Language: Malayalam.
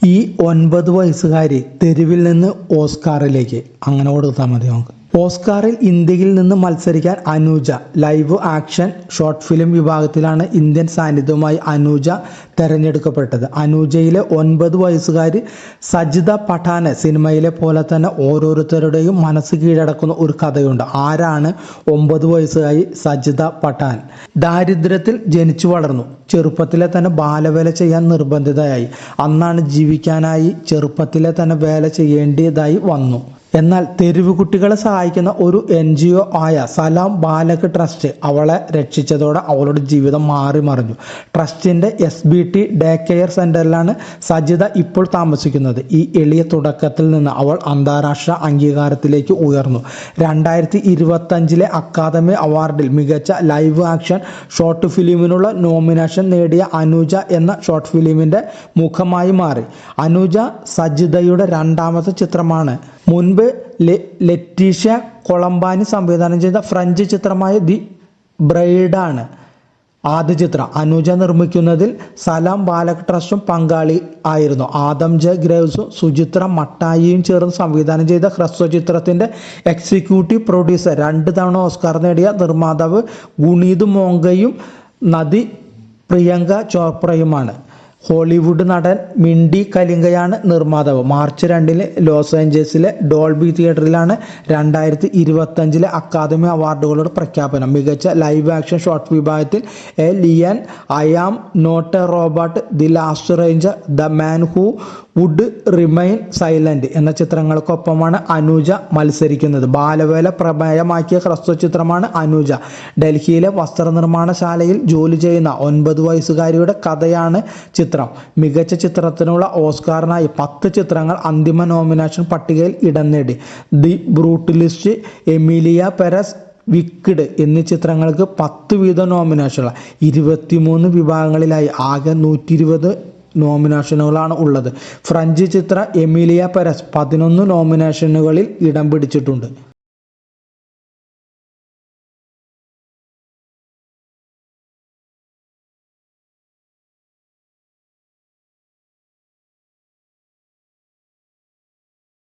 ഈ 9 വയസ്സുകാരി തെരുവിൽ നിന്ന് ഓസ്കാറിലേക്ക് അങ്ങനെ കൊടുത്താൽ മതി നമുക്ക്. ഓസ്കാറിൽ ഇന്ത്യയിൽ നിന്ന് മത്സരിക്കാൻ Anuja. Live action short film വിഭാഗത്തിലാണ് ഇന്ത്യൻ സാന്നിധ്യവുമായി അനൂജ തെരഞ്ഞെടുക്കപ്പെട്ടത്. അനൂജയിലെ 9 വയസ്സുകാരി സജിദ പഠാനെ സിനിമയിലെ പോലെ തന്നെ ഓരോരുത്തരുടെയും മനസ്സ് കീഴടക്കുന്ന ഒരു കഥയുണ്ട്. ആരാണ് 9 വയസ്സുകാരി സജിദ പഠാൻ? ദാരിദ്ര്യത്തിൽ ജനിച്ചു വളർന്നു. ചെറുപ്പത്തിലെ തന്നെ ബാലവേല ചെയ്യാൻ നിർബന്ധിതയായി. അന്നാണ് ജീവിക്കാനായി ചെറുപ്പത്തിലെ തന്നെ വേല ചെയ്യേണ്ടതായി വന്നു. എന്നാൽ തെരുവ് കുട്ടികളെ സഹായിക്കുന്ന ഒരു NGO ആയ സലാം ബാലക് ട്രസ്റ്റ് അവളെ രക്ഷിച്ചതോടെ അവളുടെ ജീവിതം മാറി മറിഞ്ഞു. ട്രസ്റ്റിൻ്റെ SBT ഡേ കെയർ സെൻ്ററിലാണ് സജിത ഇപ്പോൾ താമസിക്കുന്നത്. ഈ എളിയ തുടക്കത്തിൽ നിന്ന് അവൾ അന്താരാഷ്ട്ര അംഗീകാരത്തിലേക്ക് ഉയർന്നു. 2025 അക്കാദമി അവാർഡിൽ മികച്ച ലൈവ് ആക്ഷൻ ഷോർട്ട് ഫിലിമിനുള്ള നോമിനേഷൻ നേടിയ അനൂജ എന്ന ഷോർട്ട് ഫിലിമിൻ്റെ മുഖമായി മാറി. അനൂജ സജിതയുടെ രണ്ടാമത്തെ ചിത്രമാണ്. മുൻപ് ലെറ്റീഷ്യ കൊളംബാനി സംവിധാനം ചെയ്ത ഫ്രഞ്ച് ചിത്രമായ ദി ബ്രൈഡാണ് ആദ്യ ചിത്രം. അനൂജ നിർമ്മിക്കുന്നതിൽ സലാം ബാലക് ട്രസ്റ്റും പങ്കാളി ആയിരുന്നു. ആദം ജെ ഗ്രേവ്സും സുചിത്ര മട്ടായിയും ചേർന്ന് സംവിധാനം ചെയ്ത ഹ്രസ്വ ചിത്രത്തിൻ്റെ എക്സിക്യൂട്ടീവ് പ്രൊഡ്യൂസർ 2 തവണ ഓസ്കാർ നേടിയ നിർമ്മാതാവ് ഗുണീത് മോംഗയും നടി പ്രിയങ്ക ചോപ്രയുമാണ്. ഹോളിവുഡ് നടൻ മിൻഡി കലിംഗയാണ് നിർമ്മാതാവ്. മാർച്ച് 2 ലോസ് ഏഞ്ചൽസിലെ ഡോൾബി തിയേറ്ററിലാണ് 2025 അക്കാദമി അവാർഡുകളുടെ പ്രഖ്യാപനം. മികച്ച ലൈവ് ആക്ഷൻ ഷോർട്ട് വിഭാഗത്തിൽ a lien, I am not a robot, the last ranger, the man who would remain silent എന്ന ചിത്രങ്ങൾക്കൊപ്പമാണ് അനൂജ മത്സരിക്കുന്നത്. ബാലവേല പ്രമേയമാക്കിയ ഹ്രസ്വ ചിത്രമാണ് അനൂജ. ഡൽഹിയിലെ വസ്ത്രനിർമ്മാണശാലയിൽ ജോലി ചെയ്യുന്ന 9 വയസ്സുകാരിയുടെ കഥയാണ് ചിത്രം. മികച്ച ചിത്രത്തിനുള്ള ഓസ്കാറിനായി 10 ചിത്രങ്ങൾ അന്തിമ നോമിനേഷൻ പട്ടികയിൽ ഇടം നേടി. The brutalist, Emilia Perez, wicked എന്നീ ചിത്രങ്ങൾക്ക് 10 വീതം നോമിനേഷനുകൾ. 23 വിഭാഗങ്ങളിലായി ആകെ 120 നോമിനേഷനുകളാണ് ഉള്ളത്. ഫ്രഞ്ച് ചിത്രം എമിലിയ പെരസ് 11 നോമിനേഷനുകളിൽ ഇടം പിടിച്ചിട്ടുണ്ട്.